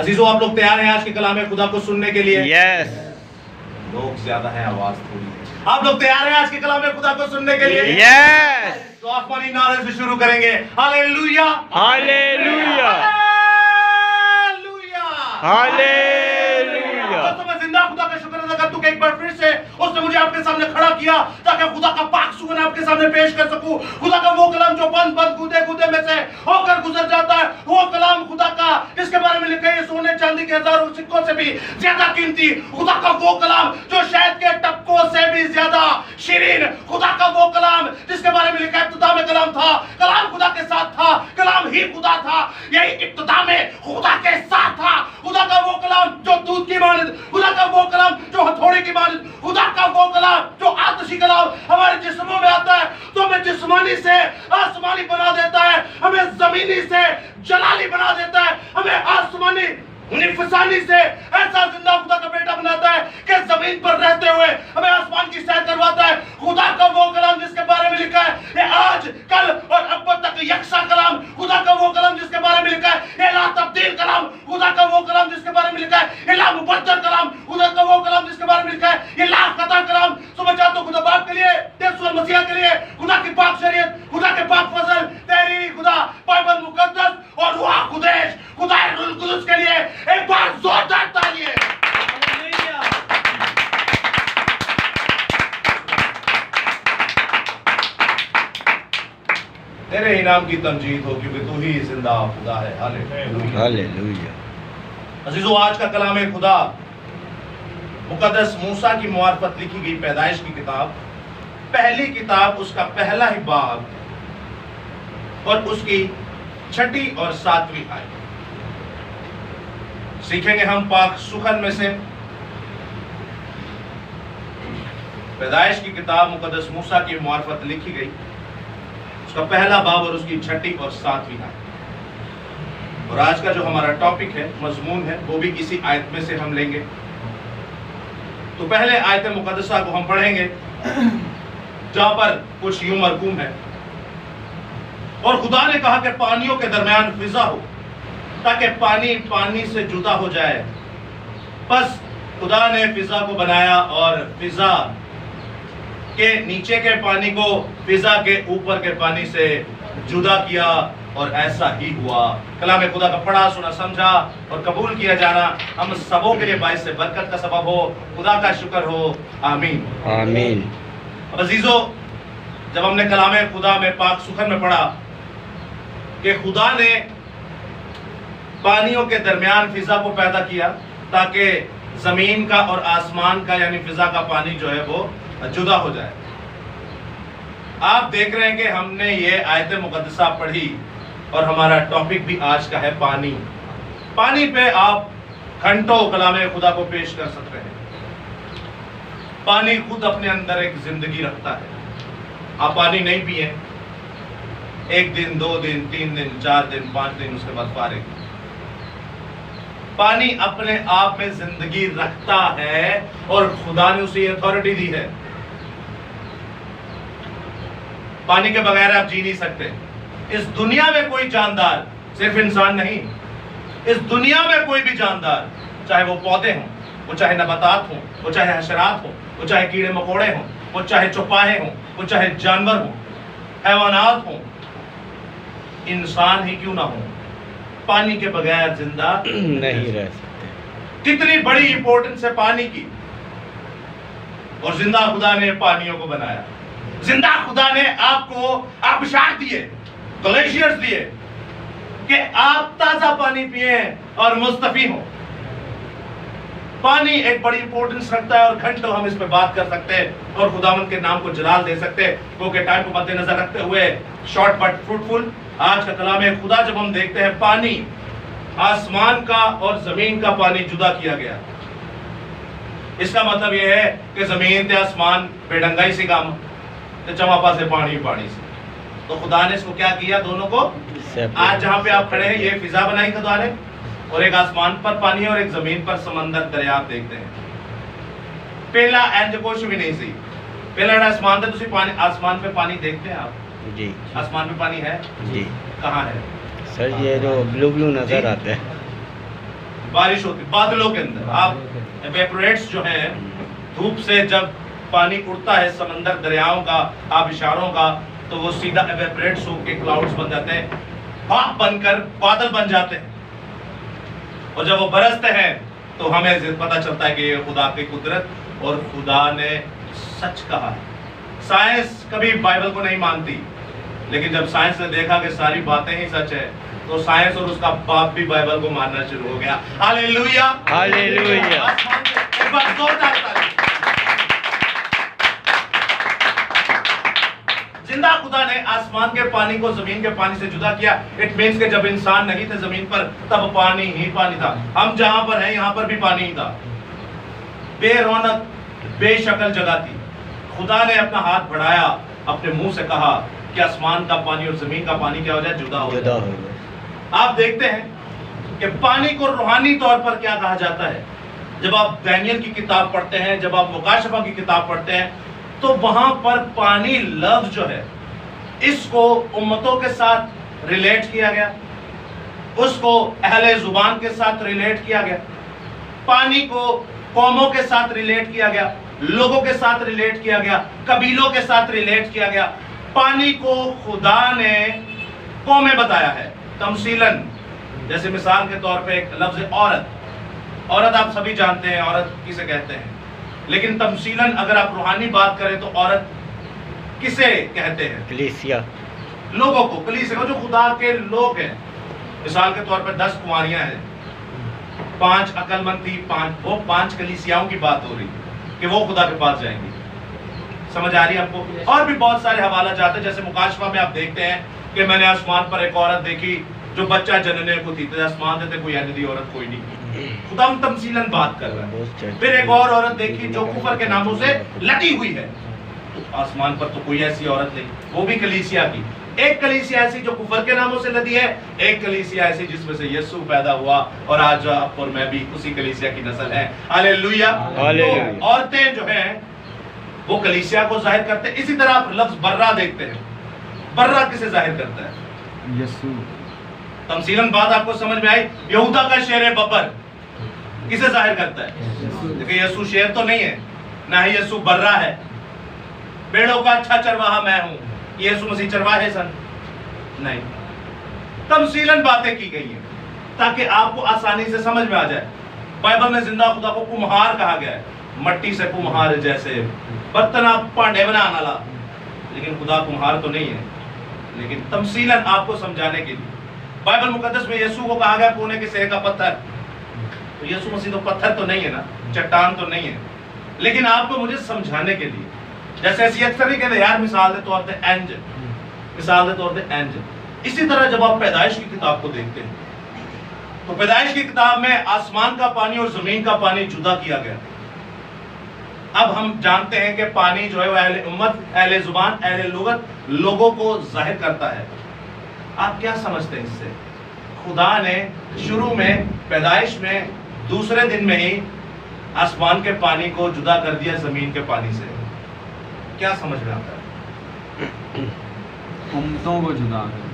अजीजों, आप लोग तैयार हैं आज के कलाम खुदा को सुनने के लिए? यस। लोग ज्यादा हैं, आवाज थोड़ी है। आप लोग तैयार हैं आज के कलाम खुदा को सुनने के लिए? यस। तो आसमानी नारे से शुरू करेंगे। Hallelujah, hallelujah, hallelujah, hallelujah. तो मैं जिंदा खुदा का शुक्र अदा करता हूं कि एक बार फिर से उसने मुझे आपके सामने खड़ा किया ताकि खुदा का पाक सुगंध आपके सामने पेश कर सकूं। खुदा का वो कलाम जो बंद बंद कूदे कूदे में से होकर गुजर जाता है, वो कलाम खुदा का जिसके बारे में लिखा है सोने चांदी के हजारों सिक्कों से भी ज्यादा कीमती, खुदा का वो कलाम जो शहद के टपकों से भी ज्यादा शीरीन, खुदा का वो कलाम जिसके बारे में लिखा है इब्तिदा में कलाम था, कलाम खुदा के साथ था, कलाम ही खुदा था, यही इब्तिदा में खुदा के साथ था। खुदा का वो कलाम जो दूध की मानद, खुदा का वो कलाम जो हथौड़े की मानद, खुदा का वो कलाम जो आतिशी कलाम हमारे जिस्मों में आता है तो हमें जिस्मानी से आसमानी बना देता है, हमें जमीनी से जलाली बना देता है, हमें आसमानी निफसानी से ऐसा जिंदा खुदा का बेटा बनाता है कि जमीन पर रहते हुए हमें आसमान की सैर करवाता है। खुदा का वो कलाम जिसके बारे में लिखा है ये आज कल और अब तक यकसा कलाम, खुदा का वो कलाम जिसके बारे में लिखा है ये ला तब्दील कलाम, खुदा का वो कलाम जिसके बारे में लिखा है ये ला मुबद्दल कलाम, खुदा का वो कलाम जिसके बारे में लिखा है ये ला कता कलाम। तो मैं चाहता हूं खुदा बाप के लिए, यीशु मसीह के लिए, खुदा की पाक शरीयत, खुदा के पाक फजल, तहरीरी खुदा, बाइबल मुकद्दस और रूह कुदैश, खुदा रूह कुदस के लिए एक बार जोरदार तालियां। तेरे इनाम की तमजीद हो क्योंकि तू ही जिंदा खुदा है। Hallelujah, hallelujah. अजीजों, आज का कलाम है खुदा मुकद्दस मूसा की मुआरफत लिखी गई पैदाइश की किताब, पहली किताब, उसका पहला ही बाब और उसकी 6ठी और 7वीं आयत। सीखेंगे हम पाक सुखन में से पैदाइश की किताब मुकद्दस मूसा की मुआरफत लिखी गई, उसका पहला बाब और उसकी 6ठी और 7वीं आयत। और आज का जो हमारा टॉपिक है, मजमून है, वो भी इसी आयत में से हम लेंगे। तो पहले आयत मुकद्दसा को हम पढ़ेंगे जहां पर कुछ यूं मरकूम है, और खुदा ने कहा कि पानियों के दरमियान फिजा हो ताकि पानी पानी से जुदा हो जाए। बस खुदा ने फिजा को बनाया और फिजा के नीचे के पानी को फिजा के ऊपर के पानी से जुदा किया और ऐसा ही हुआ। कलाम खुदा का पढ़ा सुना समझा और कबूल किया जाना हम सबों के लिए बाइस से बरकत का सबब हो। खुदा का शुक्र हो, आमीन आमीन। अजीजों, जब हमने कलाम खुदा में पाक सुखन में पढ़ा कि खुदा ने पानियों के दरमियान फिजा को पैदा किया ताकि जमीन का और आसमान का यानी फिजा का पानी जो है वो जुदा हो जाए। आप देख रहे हैं कि हमने ये आयत मुकद्दसा पढ़ी और हमारा टॉपिक भी आज का है पानी। पानी पे आप घंटों कलाम खुदा को पेश कर सकते हैं। पानी खुद अपने अंदर एक जिंदगी रखता है। आप पानी नहीं पिए, 1 दिन 2 दिन 3 दिन 4 दिन 5 दिन, उसके बाद फारिग। पानी अपने आप में जिंदगी रखता है और खुदा ने उसे अथॉरिटी दी है। पानी के बगैर आप जी नहीं सकते। इस दुनिया में कोई जानदार, सिर्फ इंसान नहीं, इस दुनिया में कोई भी जानदार, चाहे वो पौधे हों, वो चाहे नबातात हों, वो चाहे हशरात हों, वो चाहे कीड़े मकोड़े हों, वो चाहे चौपाहे हों, वो चाहे जानवर हों, हैवानात हों, इंसान ही क्यों ना हो, पानी के बगैर जिंदा नहीं रह सकते। कितनी बड़ी इंपॉर्टेंस है पानी की। और जिंदा खुदा ने पानियों को बनाया। जिंदा खुदा ने आपको आबशार दिए, ग्लेशियर्स दिए कि आप ताजा पानी पिए और मुस्तफी हो। पानी एक बड़ी इंपॉर्टेंस रखता है और घंटों हम इस पे बात कर सकते हैं और खुदावंद के नाम को जलाल दे सकते हैं। क्योंकि टाइम को मद्देनजर रखते हुए शॉर्ट बट फ्रूटफुल आज का कलाम है खुदा जब हम देखते हैं पानी, आसमान का और जमीन का पानी जुदा किया गया। इसका मतलब यह है कि जमीन ते आसमान बेढंगाई से काम तो चमापा से पानी पानी से। तो खुदा ने इसको क्या किया, दोनों को आज जहां पे आप खड़े हैं ये फिजा बनाई खुदा ने, और एक आसमान पर पानी है और एक जमीन पर समंदर दरिया आप देखते हैं। पहला एंड कुछ भी नहीं सी, पहला आसमान था, पानी आसमान पे पानी देखते हैं आप जी। आसमान पे पानी है जी। कहाँ है सर ये जो ब्लू ब्लू नजर आता है बारिश होती, बादलों के अंदर। आप एवेपोरेट्स जो है, धूप से जब पानी उड़ता है समंदर दरियाओं का, आप इशारों का, तो वो सीधा एवेपोरेट्स होकर क्लाउड्स बन जाते हैं, भाप बनकर बादल बन जाते हैं। और जब वो बरसते हैं तो हमें पता चलता है कि ये खुदा की कुदरत और खुदा ने सच कहा है। साइंस कभी बाइबल को नहीं मानती, लेकिन जब साइंस ने देखा कि सारी बातें ही सच है, तो साइंस और उसका बाप भी बाइबल को मानना शुरू हो गया। Hallelujah, hallelujah. एक बार जोरदार ताली। जिंदा खुदा ने आसमान के पानी को जमीन के पानी से जुदा किया। इट मीन्स कि जब इंसान नहीं थे जमीन पर, तब पानी ही पानी था। हम जहां पर हैं यहां पर भी पानी ही था। बेरौनक बेशक्ल जगह थी। खुदा ने अपना हाथ बढ़ाया, अपने मुंह से कहा कि आसमान का पानी और जमीन का पानी क्या हो जाए, जुदा हो जाए। आप देखते हैं कि पानी को रूहानी तौर पर क्या कहा जाता है। जब आप दानियल की किताब पढ़ते हैं, जब आप मुकाशफा की किताब पढ़ते हैं, तो वहां पर पानी लफ्ज जो है, इसको उम्मतों के साथ रिलेट किया गया, उसको अहले जुबान के साथ रिलेट किया गया, पानी को कौमों के साथ रिलेट किया गया, लोगों के साथ रिलेट किया गया, कबीलों के साथ रिलेट किया गया। पानी को खुदा ने कौमें बताया है तमसीलन। जैसे मिसाल के तौर पे एक लफ्ज औरत, औरत आप सभी जानते हैं औरत किसे कहते हैं, लेकिन तमसीलन अगर आप रूहानी बात करें तो औरत किसे कहते हैं? कलीसिया, लोगों को, कलीसिया को, जो खुदा के लोग हैं। मिसाल के तौर पर 10 कुंवारियां हैं, 5 अकलमंद थी, 5 कलीसियाओं की बात हो रही कि वो खुदा के पास जाएंगी। समझ आ रही है आपको? और भी बहुत सारे हवाला जाते हैं। जैसे मुकाशफा में आप देखते हैं कि मैंने आसमान पर एक औरत देखी जो बच्चा जनने को थी, तो आसमान देते कोई ऐसी औरत कोई नहीं। खुदा हम तमसीलन बात कर रहे हैं। फिर एक और औरत देखी जो कुफर के नामों से लटी हुई है, आसमान पर तो कोई ऐसी औरत नहीं, वो भी कलीसिया की। एक कलीसिया ऐसी जो कुफर के नामों से लदी है, एक कलीसिया ऐसी जिसमें से यीशु पैदा हुआ, और आज आप और मैं भी उसी कलीसिया की नस्ल है। हालेलुया। तो औरतें जो हैं वो कलीसिया को जाहिर करते हैं। इसी तरह आप लफ्ज बर्रा देखते हैं। बर्रा किसे जाहिर करता है? यीशु। तमसीलन बात आपको समझ में आई? यहूदा का शेर बब्बर किसे जाहिर करता है? देखिए यीशु शेर तो नहीं है, ना ही यीशु बर्रा है। भेड़ों का अच्छा चरवाहा मैं हूं, यीशु मसीह चरवाहे सन नहीं। तमसीलन बातें की गई हैं ताकि आपको आसानी से समझ में आ जाए। बाइबल में जिंदा खुदा को कुम्हार कहा गया है, मट्टी से कुम्हार जैसे बर्तन आप भांडे बनाने वाला, लेकिन खुदा कुम्हार तो नहीं है। लेकिन तमसीलन आपको समझाने के लिए बाइबल मुकद्दस में यीशु को कहा गया कोने के सिरे का पत्थर। तो यीशु मसीह तो पत्थर तो नहीं है ना, चट्टान तो नहीं है, लेकिन आपको मुझे समझाने के लिए, जैसे ऐसी अक्सर ही कहते यार मिसाल दे तौर पे एंज, मिसाल दे तौर पे एंज। इसी तरह जब आप पैदाइश की किताब को देखते हैं तो पैदाइश की किताब में आसमान का पानी और जमीन का पानी जुदा किया गया। अब हम जानते हैं कि पानी जो है वह अहले उम्मत, अहले जुबान, अहले लुगत, लोगों को जाहिर करता है। आप क्या समझते हैं इससे? खुदा ने शुरू में पैदाइश में दूसरे दिन में ही आसमान के पानी को जुदा कर दिया जमीन के पानी से। क्या समझ में आता है? उम्मतों को जुदा कर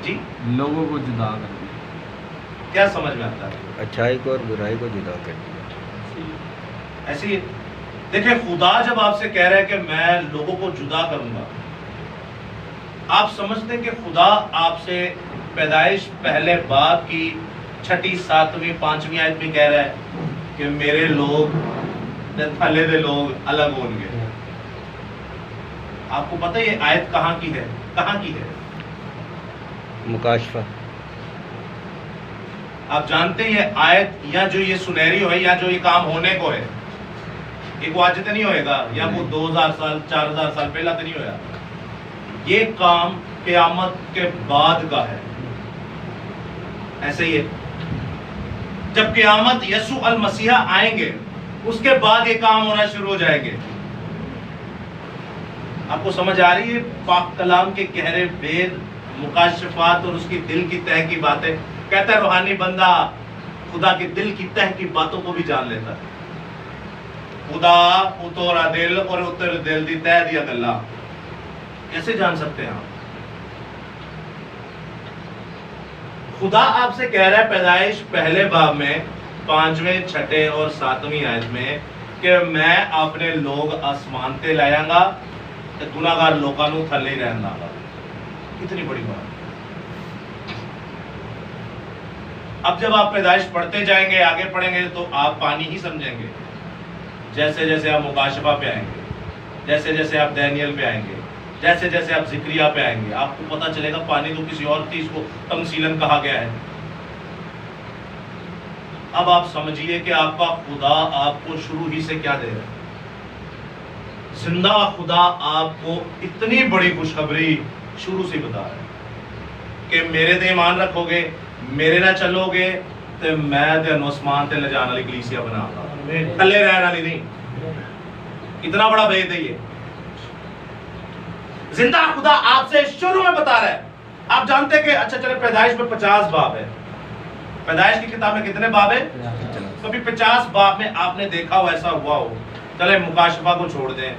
जी, लोगों को जुदा कर दिया। क्या समझ में आता है? अच्छाई को और बुराई को जुदा कर दिया। ऐसी देखिए, खुदा जब आपसे कह रहा है कि मैं लोगों को जुदा करूंगा, आप समझते हैं कि खुदा आपसे पैदाइश पहले बाब की 6ठी 7वीं 5वीं आयत में कह रहा है कि मेरे लोग थले दे लोग अलग होंगे। आपको पता है ये आयत कहाँ की है? कहाँ की है? मुकाशफा। आप जानते हैं ये आयत या जो ये सुनहरी हो है या जो ये काम होने को है, एक वो आज तो नहीं होएगा या वो 2000 साल 4000 साल पहला तो नहीं होया। ये काम क़यामत के बाद का है। ऐसे ही है, जब क़यामत यीशु अल मसीहा आएंगे उसके बाद ये काम होना शुरू हो जाएंगे। आपको समझ आ रही है? पाक कलाम के गहरे भेद, मुकाशफात और उसकी दिल की तह की बातें। कहता है रूहानी बंदा खुदा के दिल की तह की बातों को भी जान लेता है। खुदा उतोरा दिल और उतर दिल दी तह दिया गल्ला कैसे जान सकते हैं आप? खुदा आपसे कह रहा है पैदाइश पहले बाब में 5वें 6ठे और 7वीं आयत में कि मैं अपने लोग आसमान ते लायांगा ते गुनाहगार लोगों को थले ही रहने दांगा। कितनी बड़ी बात। अब जब आप पैदाइश पढ़ते जाएंगे, आगे पढ़ेंगे, तो आप पानी ही समझेंगे। जैसे जैसे आप मुकाशफा पे आएंगे, जैसे जैसे आप दानियल पे आएंगे, जैसे जैसे आप जिक्रिया पे आएंगे, आपको पता चलेगा पानी तो किसी और चीज को तमसीलन कहा गया है। अब आप समझिए कि आपका खुदा आपको शुरू ही से क्या दे रहा है। जिंदा खुदा आपको इतनी बड़ी खुशखबरी शुरू से बता रहा है कि मेरे ते ईमान रखोगे, मेरे ना चलोगे, तो मैं ते आसमान ते ले जाने वाली कलीसिया बनाऊंगा, थले रहने वाली नहीं। कितना बड़ा भेद है ये। जिंदा खुदा आपसे शुरू में बता रहा है। आप जानते कि अच्छा चले पैदाइश में 50 बाब है। पैदाइश की किताब में कितने बाब है? कभी 50 बाब में आपने देखा हो ऐसा हुआ हो? चले मुकाशफा को छोड़ दें,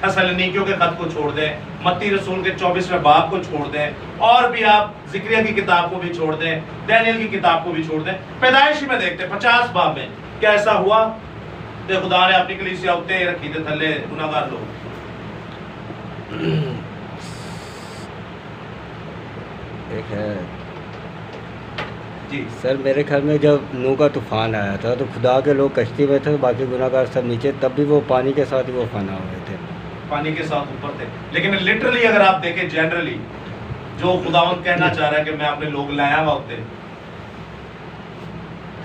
थस्सलुनीकियों के खत को छोड़ दें, मत्ती रसूल के 24वें बाब को छोड़ दें, और भी आप जिक्रिया की किताब को भी छोड़ दें, दानियल की किताब को भी छोड़ दें, पैदाइश में देखते हैं 50 बाब में क्या ऐसा हुआ? तो खुदा ने अपनी कलीसिया उत्ते रखी थे थले गुनाहगार लोग। एक है जी सर, मेरे ख्याल में जब नूह का तूफान आया था तो खुदा के लोग कश्ती में थे, बाकी गुनाहगार सब नीचे, तब भी वो पानी के साथ ही वो फना हुए थे। पानी के साथ ऊपर थे। लेकिन लिटरली अगर आप देखें, जनरली जो खुदावंद कहना चाह रहा है कि मैं अपने लोग लाया हुआ होते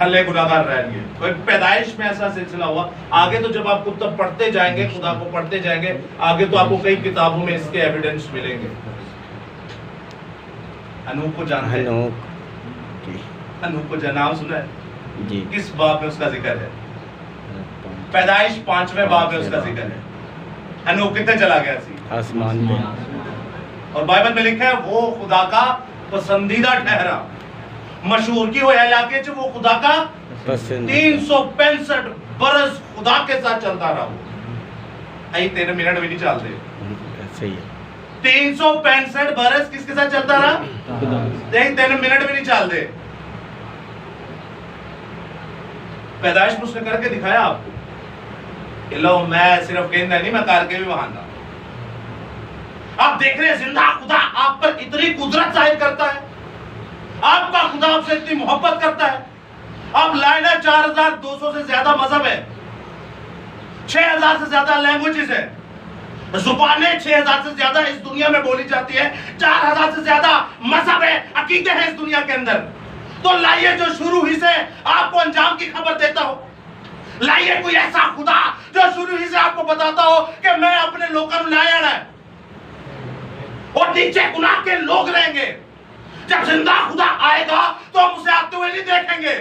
थले गुनाहगार रहेंगे। तो एक पैदाइश में ऐसा सिलसिला हुआ। आगे तो जब आप तब पढ़ते जाएंगे, खुदा को पढ़ते जाएंगे, आगे तो आपको कई किताबों में इसके एविडेंस मिलेंगे। अनूप को जानते हैं? अनूप को नाम सुना है जी। किस बाब में उसका जिक्र है? पैदाइश 5वें बाब में उसका जिक्र है। अनूप कितने चला गया सी? आसमान पे। और बाइबल में लिखा है वो खुदा का पसंदीदा ठहरा, मशहूर की हुए इलाके च वो खुदा का 365 बरस खुदा के साथ चलता रहा। आई 3 मिनट भी नहीं चलते। सही है। 365 बरस किसके साथ चलता रहा? देख 3 मिनट भी नहीं चलते। पैदाइश में उसने करके दिखाया आपको कि लो मैं सिर्फ कहना नहीं, मैं करके भी बहाना। आप देख रहे हैं जिंदा खुदा आप पर इतनी कुदरत जाहिर करता है। आपका खुदा आपसे इतनी मोहब्बत करता है। आप लाइना 4200 से ज्यादा मजहब है, 6000 से ज्यादा लैंग्वेजेस है, जुबानें 6000 से ज्यादा इस दुनिया में बोली जाती है, 4000 से ज्यादा मजहब है, अकीदे हैं इस दुनिया के अंदर। तो लाइए जो शुरू ही से आपको अंजाम की खबर देता हो, लाइए कोई ऐसा खुदा जो शुरू ही से आपको बताता हो कि मैं अपने लोगों को लाया है और नीचे गुनाह के लोग रहेंगे। जब जिंदा खुदा आएगा तो हम उसे आते हुए नहीं देखेंगे।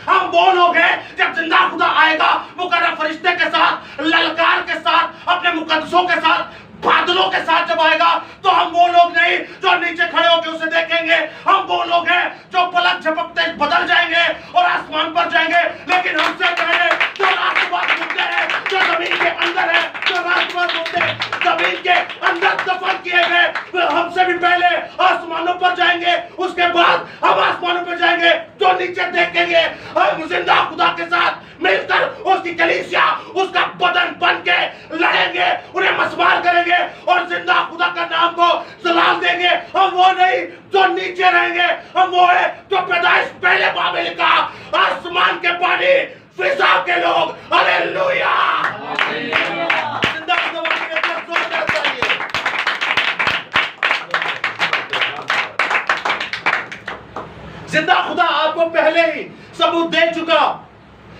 हम वो लोग हैं जब जिंदा खुदा आएगा मुकर्रर फरिश्ते के साथ, ललकार के साथ, अपने मुकद्दसों के साथ, बादलों के साथ जब आएगा तो हम वो लोग नहीं जो नीचे खड़े होकर उसे देखेंगे। हम वो लोग हैं जो पलक झपकते बदल जाएंगे और आसमान पर जाएंगे। लेकिन हमसे पहले जो राष्ट्रवाद मुद्दे हैं, जो जमीन के अंदर है, जो राष्ट्रवाद मुद्दे जमीन के अंदर दफन किए गए, वे हमसे भी पहले आसमानों पर जाएंगे। उसके बाद हम आसमानों पर जाएंगे, जो नीचे देखेंगे हम जिंदा खुदा के साथ मिलकर उसकी कलीसिया, उसका बदन बन के लड़ेंगे, उन्हें मसमार करेंगे और जिंदा खुदा का नाम को जलाल देंगे। हम वो नहीं जो नीचे रहेंगे, हम वो है जो पैदाइश पहले बाब में लिखा, आसमान के पानी, फिजा के लोग। हालेलुया। जिंदा खुदा के तरफ जोरदार तालियां। जिंदा खुदा आपको पहले ही सबूत दे चुका,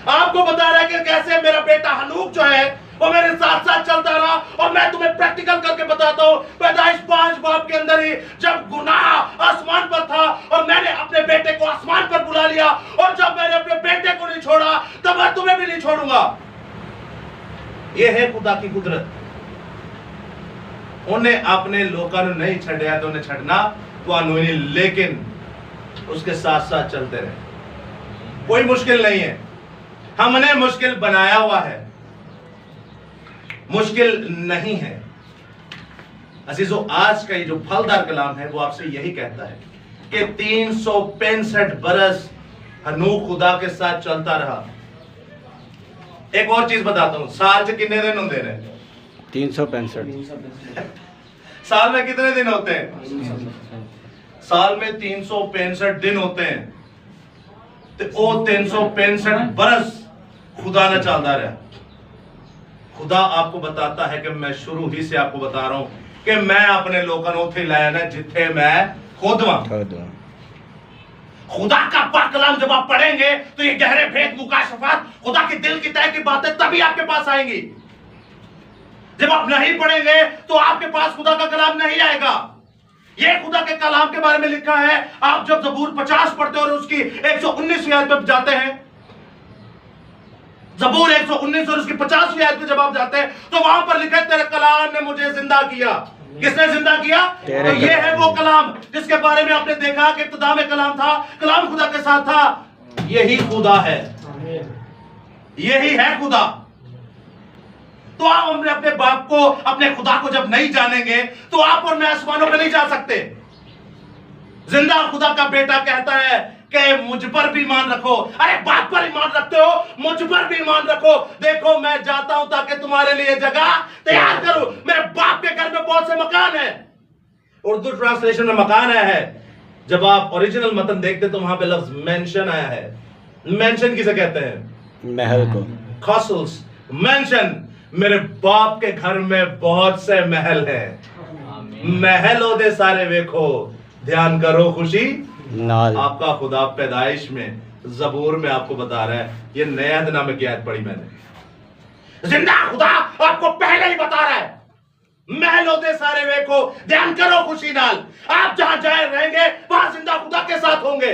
आपको बता रहा है कि कैसे मेरा बेटा हनूक जो है वो मेरे साथ साथ चलता रहा। और मैं तुम्हें प्रैक्टिकल करके बताता हूँ, पैदाइश 5 बाब के अंदर ही जब गुनाह आसमान पर था और मैंने अपने बेटे को आसमान पर बुला लिया, और जब मैंने अपने बेटे को नहीं छोड़ा तब मैं तुम्हें भी नहीं छोड़ूंगा। यह है खुदा की कुदरत। उन्हें अपने लोगों ने नहीं छड़िया तो उन्हें छड़ना तो नहीं, लेकिन उसके साथ साथ चलते रहे। कोई मुश्किल नहीं है, हमने मुश्किल बनाया हुआ है, मुश्किल नहीं है। अजीजों, आज का ये जो फलदार कलाम है वो आपसे यही कहता है कि 365 बरस हनूक खुदा के साथ चलता रहा। एक और चीज बताता हूँ, साल च कितने दिन होते हैं? 365 साल में कितने दिन होते हैं? साल में 365 दिन होते हैं। तो वो 365 बरस खुदा ने चलता रहा। खुदा आपको बताता है कि मैं शुरू ही से आपको बता रहा हूं कि मैं अपने लोगों को उथे लाया ना जिथे मैं खुद वहां। खुदा का पाक कलाम जब आप पढ़ेंगे तो ये गहरे भेद, मुकाशफात, खुदा के दिल की तय की बातें तभी आपके पास आएंगी। जब आप नहीं पढ़ेंगे तो आपके पास खुदा का कलाम नहीं आएगा। ये खुदा के कलाम के बारे में लिखा है। आप जब जबूर 50 पढ़ते हो और उसकी 119वीं आयत पे जाते हैं, जबूर 119 और उसकी 50वीं आयत पे जब आप जाते हैं तो वहां पर लिखा है तेरे कलाम ने मुझे जिंदा किया। किसने जिंदा किया? तो ये है वो कलाम जिसके बारे में आपने देखा कि इब्तिदा में कलाम था, कलाम खुदा के साथ था। यही खुदा है, यही है खुदा। तो आप अपने बाप को, अपने खुदा को जब नहीं जानेंगे तो आप और मैं आसमानों पर नहीं जा सकते। जिंदा खुदा का बेटा कहता है कि मुझ पर भी ईमान रखो। अरे बाप पर ईमान रखते हो, मुझ पर भी ईमान रखो। देखो मैं जाता हूं ताकि तुम्हारे लिए जगह तैयार करूं। मेरे बाप के घर में बहुत से मकान है। उर्दू ट्रांसलेशन में मकान आया है, जब आप ओरिजिनल मतन देखते तो वहां पे लफ्ज मेंशन आया है। मेंशन किसे कहते हैं? महल को। Castles, mention. मेरे बाप के घर में बहुत से महल हैं। महल हो दे सारे देखो, ध्यान करो खुशी नाल। आपका खुदा पैदाइश में, जबूर में आपको बता रहा है। ये नया नाम की आयत पढ़ी मैंने। जिंदा खुदा आपको पहले ही बता रहा है, महलों दे सारे वेखो, ध्यान करो खुशी नाल। आप जहां जाए रहेंगे वहां जिंदा खुदा के साथ होंगे।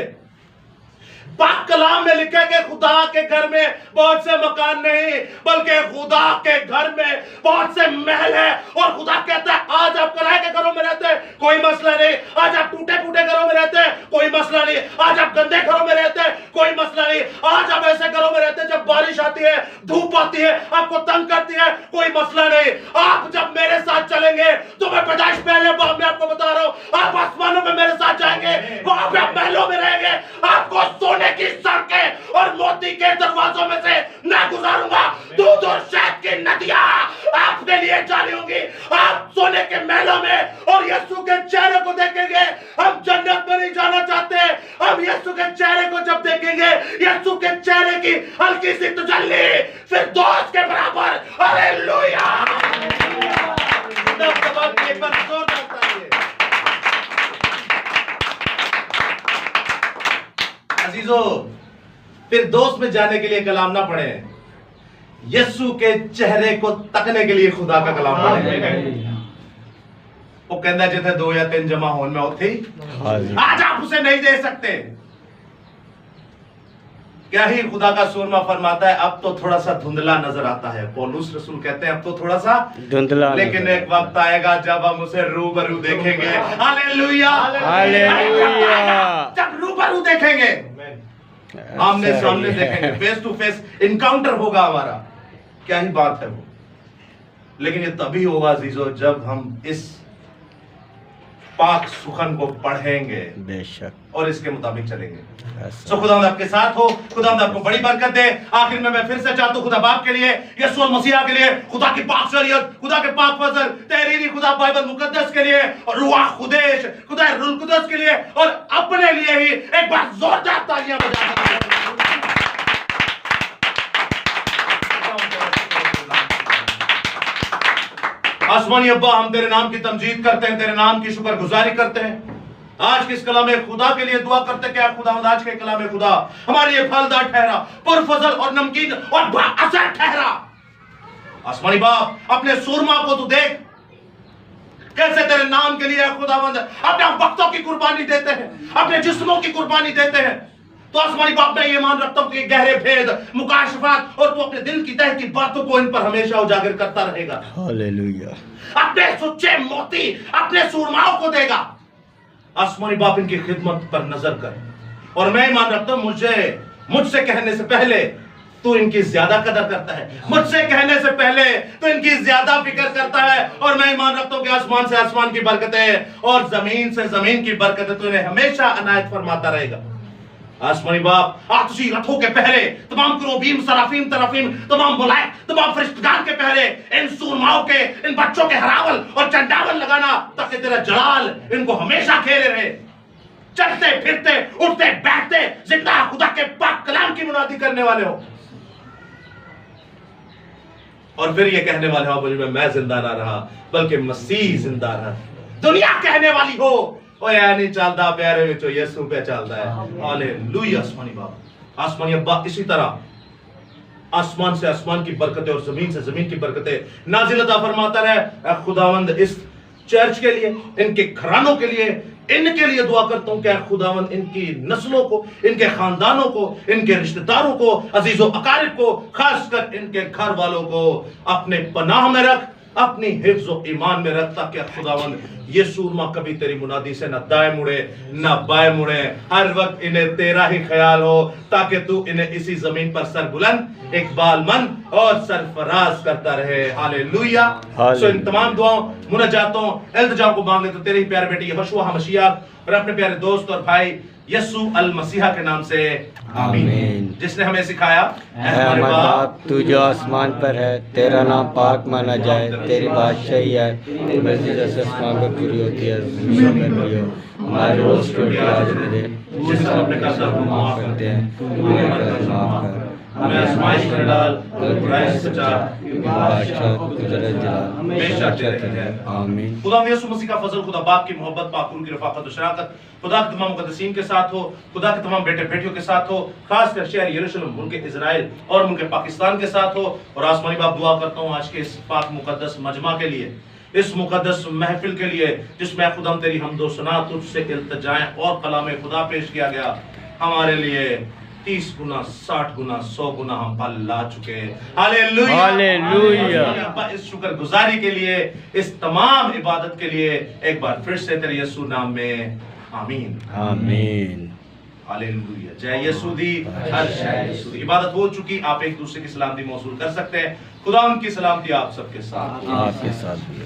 पाक कलाम में लिखा है कि खुदा के घर में बहुत से मकान नहीं बल्कि खुदा के घर में बहुत से महल है। और खुदा कहता है आज आप किराए के घरों में रहते हैं, कोई मसला नहीं। आज आप टूटे फूटे घरों में रहते हैं, कोई मसला नहीं। आज आप गंदे घरों में रहते हैं, कोई मसला नहीं। आज आप ऐसे घरों में रहते हैं जब बारिश आती है, धूप आती है, आपको तंग करती है, कोई मसला नहीं। आप जब मेरे साथ चलेंगे तो मैं पैदाइश पहले बाप में आपको बता रहा हूं, आप आसमानों में मेरे साथ जाएंगे, वहां पे आप महलों में रहेंगे। आपको सोने की सड़कें और मोती के दरवाजों में से मैं गुजारूंगा। दूध और शहद की नदियां आपके लिए जारी होंगी। आप सोने के महलों में और यीशु के चेहरे को देखेंगे। हम जन्नत में नहीं जाना चाहते, हम यीशु के चेहरे को जब देखेंगे, यीशु के चेहरे की हल्की सी तजल्ली फिर दोस्त के बराबर। हालेलुया। एक बार जोरदार तालियां। अजीजों, फिर दोस्त में जाने के लिए कलाम ना पढ़े, यीशु के चेहरे को तकने के लिए खुदा का कलाम पढ़े। वो कहता है जिथे 2 या 3 जमा होने में होती, आज आप उसे नहीं दे सकते। क्या ही खुदा का सूरमा फरमाता है, अब तो थोड़ा सा धुंधला नजर आता है। पौलुस रसूल कहते हैं अब तो थोड़ा सा धुंधला, लेकिन एक वक्त आएगा जब हम उसे रूबरू देखेंगे। Hallelujah, hallelujah. जब रूबरू देखेंगे, आमने सामने देखेंगे, फेस टू फेस इनकाउंटर होगा हमारा। क्या ही बात है वो। लेकिन ये तभी होगा अजीजों जब हम इस पाक सुखन को पढ़ेंगे बेशक और इसके मुताबिक चलेंगे। सो खुदा आपके साथ हो, खुदा आपको बड़ी बरकत दे। आखिर में मैं फिर से चाहता हूं खुदा बाप के लिए, यीशु मसीह के लिए, खुदा की पाक शरीयत, खुदा के पाक फजल, तहरीरी खुदा बाइबल मुकद्दस के लिए और रूह खुदेश खुदा रूह कुदस के लिए और अपने लिए ही एक बार जोरदार तालियां बजा सकते हैं। आसमानी अब्बा, हम तेरे नाम की तमजीद करते हैं, तेरे नाम की शुक्रगुजारी करते हैं। आज के इस कलाम खुदा के लिए दुआ करते हैं कि आप खुदा आज के कलाम खुदा हमारे लिए फलदार ठहरा, पुरफजल और नमकीन और बाअसर ठहरा। आसमानी बाप, अपने सूरमा को तू देख कैसे तेरे नाम के लिए खुदावंद अपने वक्तों की कुर्बानी देते हैं, अपने जिस्मों की कुर्बानी देते हैं। तो आसमानी बाप, मैं ये मान रखता हूं कि गहरे भेद, मुकाशफात और तू अपने दिल की तह की बातों को इन पर हमेशा उजागर करता रहेगा। हालेलुया। अपने सुच्चे मोती अपने सूरमाओं को देगा। आसमानी बाप, इनकी खिदमत पर नजर कर। और मैं मान रखता हूं मुझसे कहने से पहले तू इनकी ज्यादा कदर करता है, मुझसे कहने से पहले तू इनकी ज्यादा फिक्र करता है। और मैं मान रखता हूं कि आसमान से आसमान की बरकतें और जमीन से जमीन की बरकतें तू इन्हें हमेशा अनायत फरमाता रहेगा। आसमानी बाप आज तुसी रथों के पहरे, तमाम करोबीम सराफीम तरफीम, तमाम मलाइक, तमाम फरिश्तगान के पहरे, इन सूरमाओं के, इन बच्चों के हरावल और चंडावल लगाना ताकि तेरा जलाल इनको हमेशा घेरे रहे। चलते फिरते उठते बैठते जिंदा खुदा के पाक कलाम की मुनादी करने वाले हो, और फिर ये कहने वाले हो मुझ में मैं जिंदा ना रहा बल्कि मसीह जिंदा रहा। दुनिया कहने वाली हो ओ या नहीं चलता प्यारे विचो यीशु पे चलता है। हालेलुया। आसमानी बाप, आसमानी अब्बा, इसी तरह आसमान से आसमान की बरकतें और जमीन से जमीन की बरकतें नाज़िल अता फरमाता रहे। ऐ खुदावंद इस चर्च के लिए, इनके घरानों के लिए, इनके लिए दुआ करता हूं कि खुदावंद इनकी नस्लों को, इनके खानदानों को, इनके रिश्तेदारों को, अजीजों अकारिब को, खासकर इनके घर वालों को अपने पनाह में रख, अपनी हिफ्ज़ और ईमान में रख, ताकि खुदावंद ये सूरमा कभी तेरी मुनादी से न दाएं मुड़े न बाएं मुड़े, हर वक्त इन्हें तेरा ही ख्याल हो, ताकि तू इन्हें इसी जमीन पर सरबुलंद, इकबालमंद और सरफराज करता रहे। हालेलुया। सो इन तमाम दुआओं, मुनाजातों, इल्तिजाओं को मांग ले तो तेरे ही प्यारे बेटे यहोशुआ मसीह और अपने प्यारे दोस्त और भाई यीशु अल मसीहा के नाम से आमीन। जिसने हमें सिखाया, हमारे बाप तू जो आसमान पर है, तेरा नाम पाक माना जाए, तेरी बादशाही है, तेरी मर्जी जैसे आसमान पर पूरी होती है ज़मीन पर भी हो। हमारे रोज़ की रोटी आज हमें दे, जिससे हम अपने कर्ज़ों को माफ़ करते हैं, हमें कर्ज़ माफ़ कर, हमें आज़माइश में डाल, बुराई से बचा, क्योंकि बादशाह कुदरत जलाल हमेशा तेरे है। आमीन। खुदा यीशु मसीह का फजल, खुदा बाप की मोहब्बत, पाकुल की रफ़ाक़त और शराकत खुदा के तमाम मुक़द्दसीन के साथ हो, खुदा के तमाम बेटे बेटियों के साथ हो, खासकर शहर यरूशलेम, मुल्क इज़राइल और मुल्क पाकिस्तान के साथ हो। और आसमानी बाप दुआ करता हूँ आज के इस पाक मुक़द्दस मजमा के लिए, इस मुक़द्दस महफिल के लिए, जिसमें खुदा तेरी हम्दो सना तुझसे इल्तिजाएं और कलाम खुदा पेश किया गया, हमारे लिए 30 गुना 60 गुना 100 गुना हम फल ला चुके। हालेलुया। हालेलुया। इस शुक्रगुजारी के लिए, इस तमाम इबादत के लिए एक बार फिर से तेरे यीशु नाम में आमीन। आमीन। हालेलुया। जय यीशु दी, हर शय यीशु दी। इबादत हो चुकी, आप एक दूसरे की सलामती मौसूल कर सकते हैं। खुदा उनकी सलामती आप सबके साथ, आपके साथ भी।